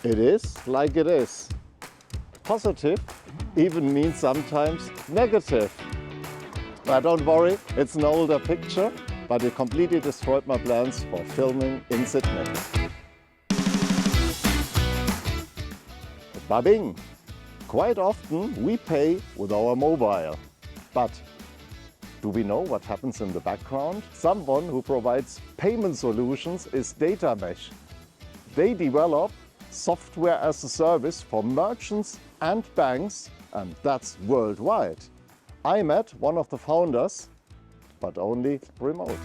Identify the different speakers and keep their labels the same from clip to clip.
Speaker 1: It is like it is. Positive even means sometimes negative. But don't worry, it's an older picture, but it completely destroyed my plans for filming in Sydney. Ba-bing! Quite often we pay with our mobile. But do we know what happens in the background? Someone who provides payment solutions is DataMesh. They develop software as a service for merchants and banks, and that's worldwide. I met one of the founders, but only remote.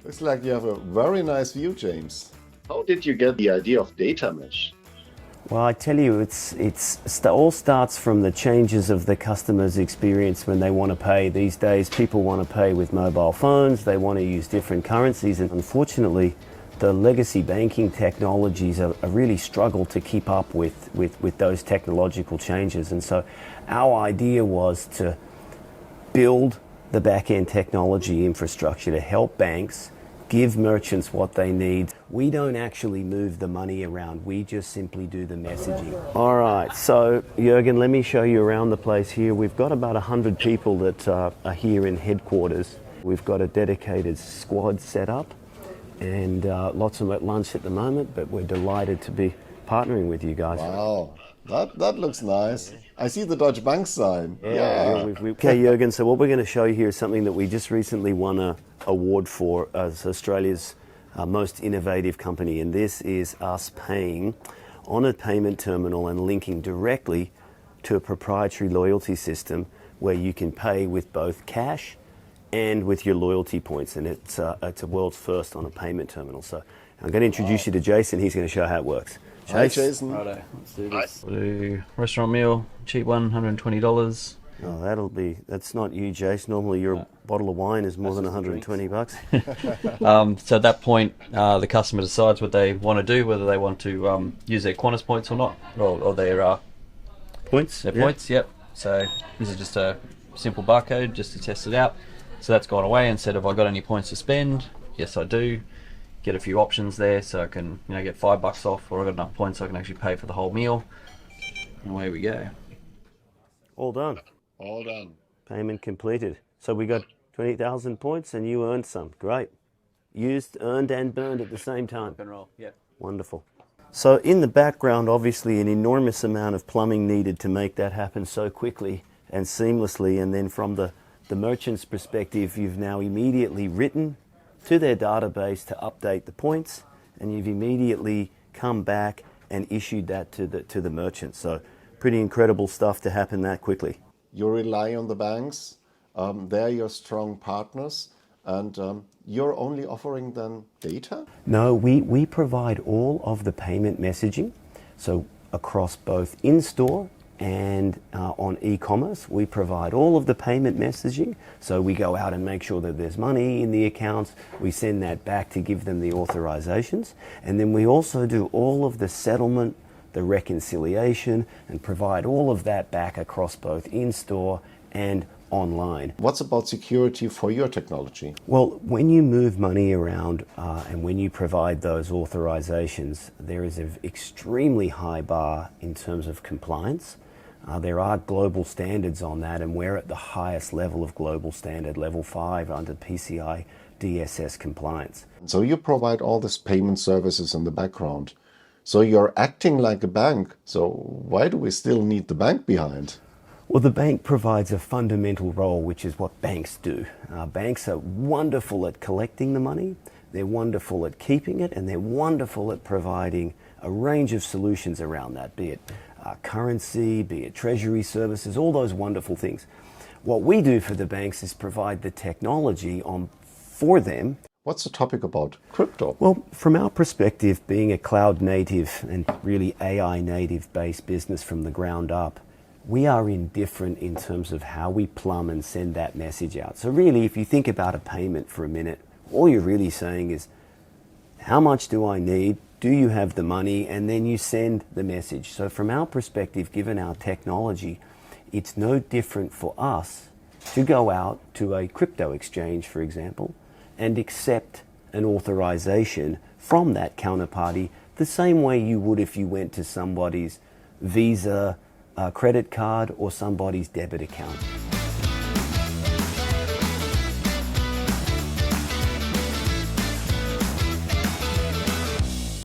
Speaker 1: Looks like you have a very nice view, James. How did you get the idea of DataMesh?
Speaker 2: Well, I tell you, it all starts from the changes of the customer's experience when they want to pay. These days, people want to pay with mobile phones, they want to use different currencies, and unfortunately, the legacy banking technologies are really struggle to keep up with those technological changes. And so our idea was to build the back-end technology infrastructure to help banks give merchants what they need. We don't actually move the money around, we just simply do the messaging. All right, so Jürgen, let me show you around the place here. We've got about 100 people that are here in headquarters. We've got a dedicated squad set up and lots of them at lunch at the moment, but we're delighted to be partnering with you guys.
Speaker 1: Wow, that looks nice. I see the Deutsche Bank sign.
Speaker 2: Yeah. Okay, Jürgen, so what we're going to show you here is something that we just recently won an award for as Australia's most innovative company, and this is us paying on a payment terminal and linking directly to a proprietary loyalty system where you can pay with both cash and with your loyalty points, and it's a world's first on a payment terminal. So I'm going to introduce you to Jason. He's going to show how it works.
Speaker 1: Hi, Jason.
Speaker 3: Righto, let's do this. We'll do restaurant meal, cheap one, $120.
Speaker 2: Oh, that's not you, Jace. Normally your bottle of wine is more than 120 bucks.
Speaker 3: So at that point, the customer decides what they want to do, whether they want to use their Qantas points or not, or their
Speaker 2: points.
Speaker 3: Their points, yep. So this is just a simple barcode just to test it out. So that's gone away. Instead of I got any points to spend, yes I do. Get a few options there, so I can get $5 off, or I got enough points so I can actually pay for the whole meal. And away we go.
Speaker 2: All done.
Speaker 1: All done.
Speaker 2: Payment completed. So we got 20,000 points and you earned some. Great. Used, earned and burned at the same time.
Speaker 3: And roll, yep.
Speaker 2: Wonderful. So in the background, obviously an enormous amount of plumbing needed to make that happen so quickly and seamlessly. And then from the merchant's perspective, you've now immediately written to their database to update the points, and you've immediately come back and issued that to the merchant. So pretty incredible stuff to happen that quickly.
Speaker 1: You rely on the banks, they're your strong partners, and you're only offering them data?
Speaker 2: No, we provide all of the payment messaging, so across both in-store and on e-commerce, we provide all of the payment messaging. So we go out and make sure that there's money in the accounts. We send that back to give them the authorizations. And then we also do all of the settlement, the reconciliation, and provide all of that back across both in-store and online.
Speaker 1: What's about security for your technology?
Speaker 2: Well, when you move money around and when you provide those authorizations, there is an extremely high bar in terms of compliance. There are global standards on that, and we're at the highest level of global standard, level 5 under PCI DSS compliance.
Speaker 1: So you provide all these payment services in the background. So you're acting like a bank. So why do we still need the bank behind?
Speaker 2: Well, the bank provides a fundamental role, which is what banks do. Banks are wonderful at collecting the money, they're wonderful at keeping it, and they're wonderful at providing a range of solutions around that, be it currency, be it treasury services, all those wonderful things. What we do for the banks is provide the technology for them.
Speaker 1: What's the topic about crypto?
Speaker 2: Well, from our perspective, being a cloud native and really AI native based business from the ground up, we are indifferent in terms of how we plumb and send that message out. So really, if you think about a payment for a minute, all you're really saying is, how much do I need? Do you have the money? And then you send the message. So from our perspective, given our technology, it's no different for us to go out to a crypto exchange, for example, and accept an authorization from that counterparty the same way you would if you went to somebody's Visa credit card or somebody's debit account.